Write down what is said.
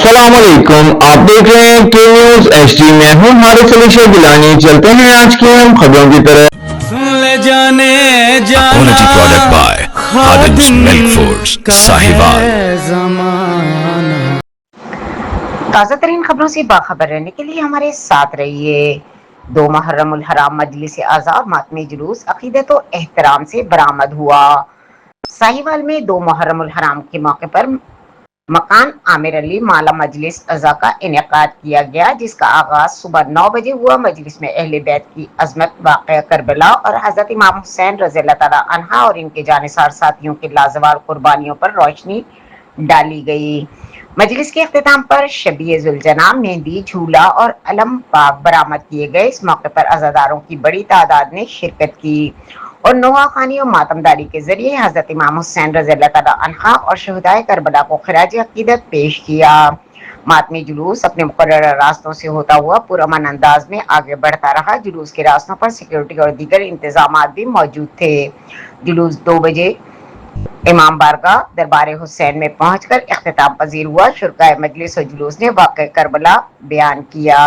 السلام علیکم، آپ دیکھ رہے ہیں کے نیوز ایچ ڈی میں ہوں حارث علی شیخ گیلانی۔ چلتے ہیں آج کی اہم خبروں کی طرف۔ سن لے جانے جانا Quality product by Khadim's Milk Foods, Sahiwal۔ زمانہ تازہ ترین خبروں سے باخبر رہنے کے لیے ہمارے ساتھ رہیے۔ 2 محرم الحرام مجلس اعضاء ماتمی جلوس عقیدت و احترام سے برآمد ہوا۔ ساہیوال میں 2 محرم الحرام کے موقع پر مکان عامر علی مالا مجلس اعضاء کا انعقاد کیا گیا، جس کا آغاز صبح 9 بجے ہوا۔ مجلس میں اہل بیت کی عظمت، واقعہ کربلا اور حضرت امام حسین رضی اللہ تعالیٰ عنہ اور ان کے جانثار ساتھیوں کی لازوال قربانیوں پر روشنی ڈالی گئی۔ مجلس کے اختتام پر شبیہ ذوالجناح، مہندی، جھولا اور علم پاک برآمد کیے گئے۔ اس موقع پر عزاداروں کی بڑی تعداد نے شرکت کی اور نوحہ خوانی و ماتمداری کے ذریعے حضرت امام حسین رضی اللہ تعالیٰ عنہ اور شہدائے کربلا کو خراج عقیدت پیش کیا۔ ماتمی جلوس اپنے مقررہ راستوں سے ہوتا ہوا پرامن انداز میں آگے بڑھتا رہا۔ جلوس کے راستوں پر سیکورٹی اور دیگر انتظامات بھی موجود تھے۔ جلوس 2 بجے امام بارگاہ دربار حسین میں پہنچ کر اختتام پذیر ہوا۔ شرکائے مجلس و جلوس نے واقعہ کربلا بیان کیا۔